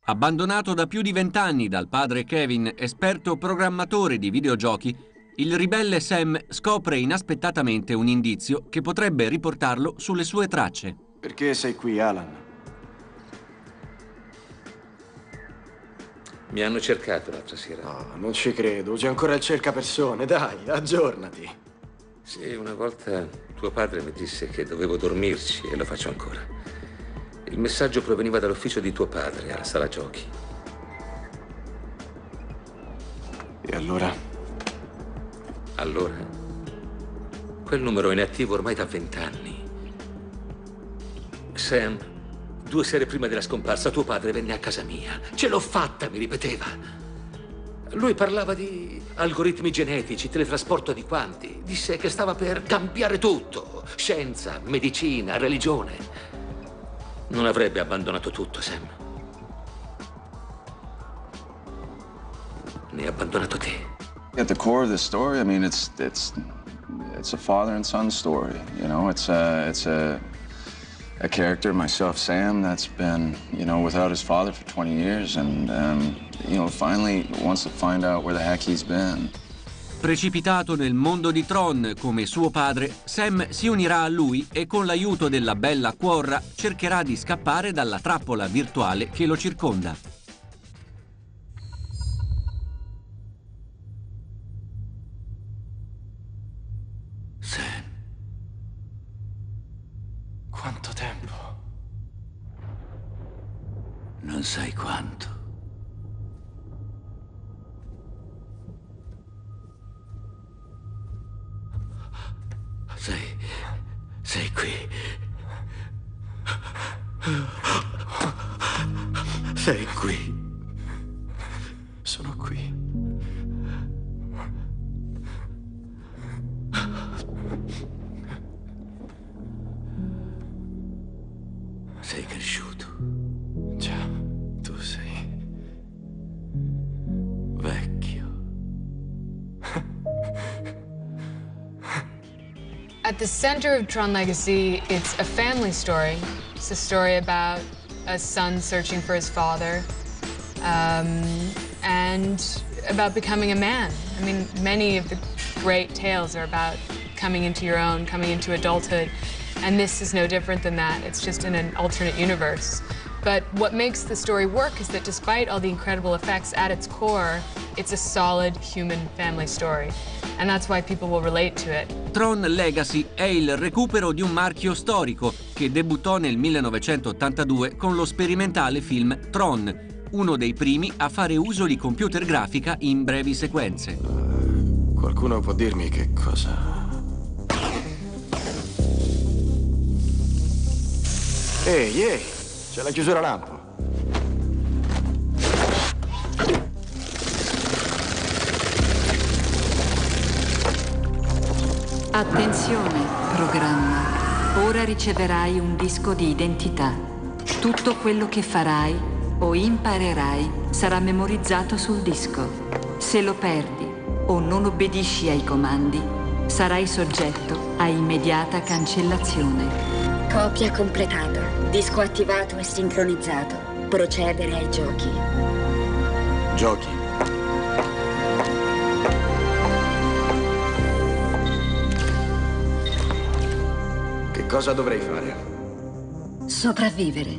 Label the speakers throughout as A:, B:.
A: Abbandonato da più di 20 anni dal padre Kevin, esperto programmatore di videogiochi, il ribelle Sam scopre inaspettatamente un indizio che potrebbe riportarlo sulle sue tracce.
B: Perché sei qui, Alan?
C: Mi hanno cercato l'altra sera.
B: No, non ci credo. Usi ancora il cercapersone. Dai, aggiornati.
C: Sì, una volta tuo padre mi disse che dovevo dormirci e lo faccio ancora. Il messaggio proveniva dall'ufficio di tuo padre, alla sala giochi.
B: E allora?
C: Allora? Quel numero è inattivo ormai da 20 anni. Sam, 2 sere prima della scomparsa, tuo padre venne a casa mia. Ce l'ho fatta, mi ripeteva. Lui parlava di algoritmi genetici, teletrasporto di quanti. Disse che stava per cambiare tutto. Scienza, medicina, religione. Non avrebbe abbandonato tutto, Sam. Ne ha abbandonato te.
D: At the core of this story, I mean, it's a father and son story. You know, it's a character, myself, Sam, that's been, you know, without his father for 20 years, and you know, finally wants to find out where the heck he's been.
A: Precipitato nel mondo di Tron come suo padre, Sam si unirà a lui e con l'aiuto della bella Quorra cercherà di scappare dalla trappola virtuale che lo circonda.
B: Sam. Quanto tempo?
E: Non sai quanto.
C: Sei qui. Sei qui.
B: Sono qui.
E: Sei cresciuto.
B: Già, tu sei
E: Vecchio.
F: At the center of Tron Legacy, it's a family story. It's a story about a son searching for his father, and about becoming a man. I mean, many of the great tales are about coming into your own, coming into adulthood, and this is no different than that. It's just in an alternate universe. But what makes the story work is that despite all the incredible effects, at its core, it's a solid human family story. And that's why people will relate to it.
A: Tron Legacy è il recupero di un marchio storico che debuttò nel 1982 con lo sperimentale film Tron, uno dei primi a fare uso di computer grafica in brevi sequenze.
B: Qualcuno può dirmi che cosa... Ehi, c'è la chiusura lampo.
G: Attenzione, programma. Ora riceverai un disco di identità. Tutto quello che farai o imparerai sarà memorizzato sul disco. Se lo perdi o non obbedisci ai comandi, sarai soggetto a immediata cancellazione.
H: Copia completata. Disco attivato e sincronizzato. Procedere ai giochi.
B: Giochi. Che cosa dovrei fare?
H: Sopravvivere.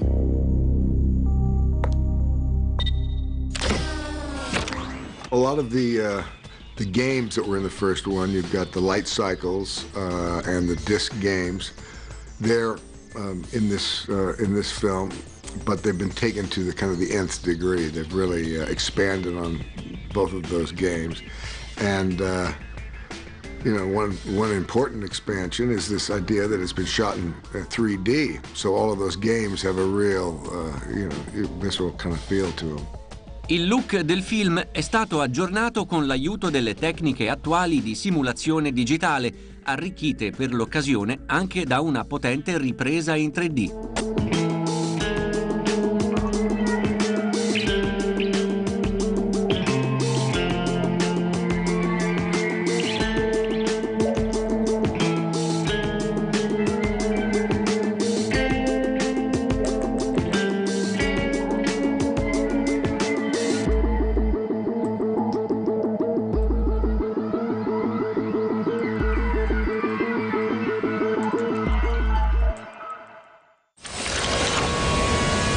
I: A lot of the games that were in the first one, you've got the light cycles and the disc games. They're in this film, but they've been taken to the kind of the nth degree. They've really expanded on both of those games, and you know, one important expansion is this idea that it's been shot in 3D. So all of those games have a real, you know, visceral kind of feel to them.
A: Il look del film è stato aggiornato con l'aiuto delle tecniche attuali di simulazione digitale, arricchite per l'occasione anche da una potente ripresa in 3D.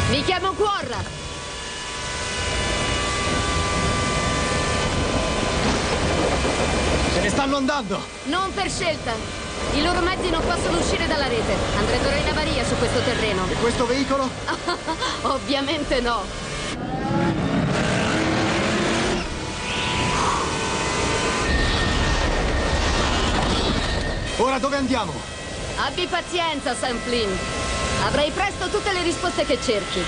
J: Mi chiamo Quarra.
B: Se ne stanno andando!
J: Non per scelta. I loro mezzi non possono uscire dalla rete. Andrebbero in avaria su questo terreno.
B: E questo veicolo?
J: Ovviamente no.
B: Ora dove andiamo?
J: Abbi pazienza, Sam Flynn. Avrai presto tutte le risposte che cerchi.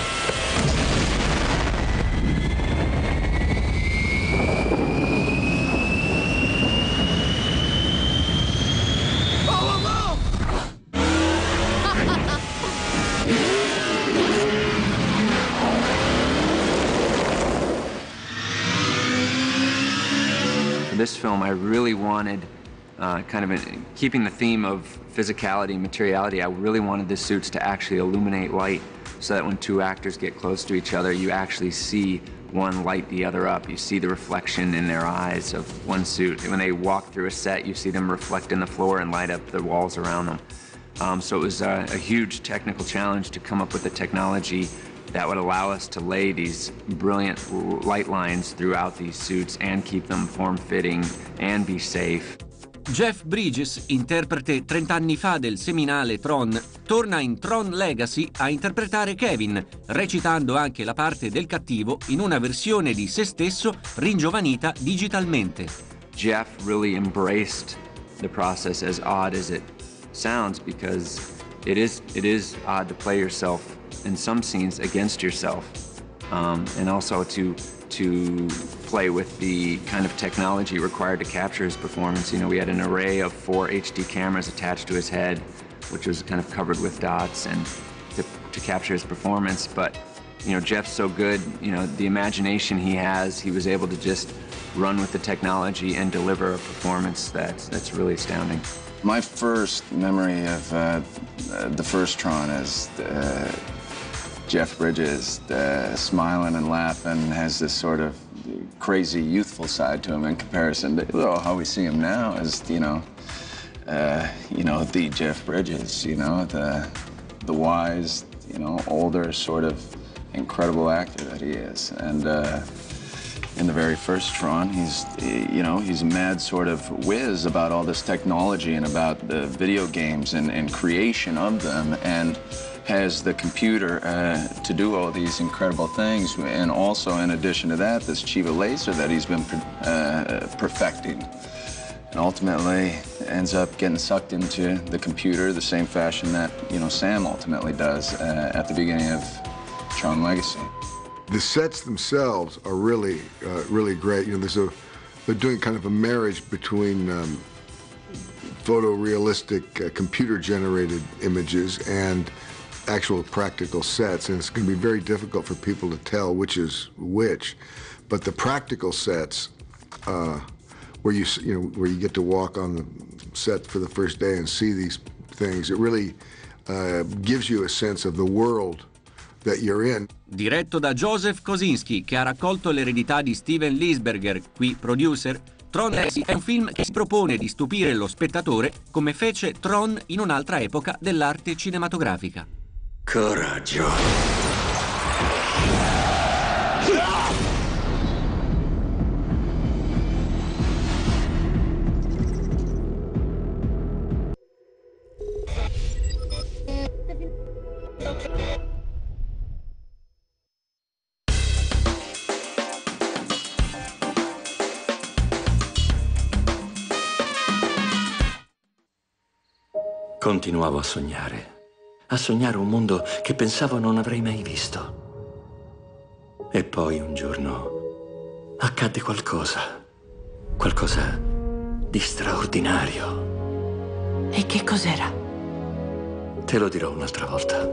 K: For this film, I really wanted, keeping the theme of physicality and materiality, I really wanted the suits to actually illuminate light so that when two actors get close to each other, you actually see one light the other up. You see the reflection in their eyes of one suit. When they walk through a set, you see them reflect in the floor and light up the walls around them. So it was a huge technical challenge to come up with the technology that would allow us to lay these brilliant light lines throughout these suits and keep them form-fitting and be safe.
A: Jeff Bridges, interprete 30 anni fa del seminale Tron, torna in Tron Legacy a interpretare Kevin, recitando anche la parte del cattivo in una versione di se stesso ringiovanita digitalmente.
K: Jeff really embraced the process, as odd as it sounds, because it is odd to play yourself in some scenes against yourself, and also to play with the kind of technology required to capture his performance. You know, we had an array of 4 HD cameras attached to his head, which was kind of covered with dots, and to capture his performance. But, you know, Jeff's so good, you know, the imagination he has, he was able to just run with the technology and deliver a performance that's really astounding.
D: My first memory of the first Tron is Jeff Bridges smiling and laughing, has this sort of crazy youthful side to him in comparison to how we see him now as, the Jeff Bridges, the wise, older sort of incredible actor that he is. And in the very first Tron, he's a mad sort of whiz about all this technology and about the video games and creation of them, and has the computer to do all these incredible things. And also, in addition to that, this Chiva laser that he's been perfecting. And ultimately ends up getting sucked into the computer the same fashion that, Sam ultimately does at the beginning of Tron Legacy.
I: The sets themselves are really, really great. They're doing kind of a marriage between photorealistic, computer-generated images and actual practical sets, and it's going to be very difficult for people to tell which is which. But the practical sets, where you get to walk on the set for the first day and see these things, it really gives you a sense of the world that you're in.
A: Diretto da Joseph Kosinski, che ha raccolto l'eredità di Steven Lisberger, qui producer, Tron Legacy è un film che si propone di stupire lo spettatore come fece Tron in un'altra epoca dell'arte cinematografica.
E: Coraggio. Continuavo a sognare un mondo che pensavo non avrei mai visto. E poi un giorno accadde qualcosa di straordinario.
L: E che cos'era?
E: Te lo dirò un'altra volta.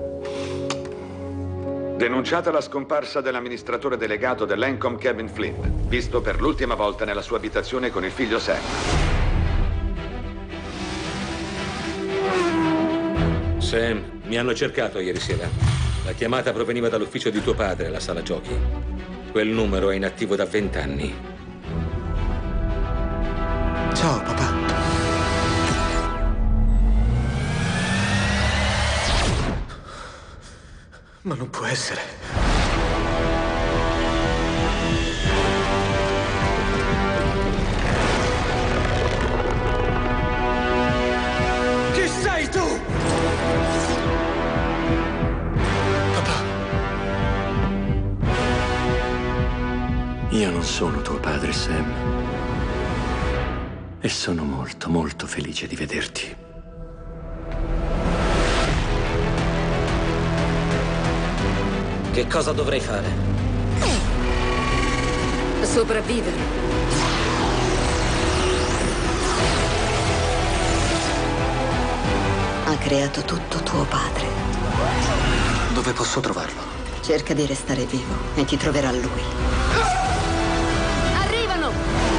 M: Denunciata la scomparsa dell'amministratore delegato dell'Encom Kevin Flynn, visto per l'ultima volta nella sua abitazione con il figlio Sam.
C: Sam, mi hanno cercato ieri sera. La chiamata proveniva dall'ufficio di tuo padre, la sala giochi. Quel numero è inattivo da 20 anni.
B: Ciao, papà. Ma non può essere. Chi sei tu? Papà.
E: Io non sono tuo padre, Sam. E sono molto, molto felice di vederti.
L: Che cosa dovrei fare?
J: Sopravvivere.
N: Ha creato tutto tuo padre.
L: Dove posso trovarlo?
N: Cerca di restare vivo e ti troverà lui.
J: Arrivano!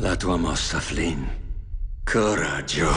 E: La tua mossa, Flynn. Coraggio.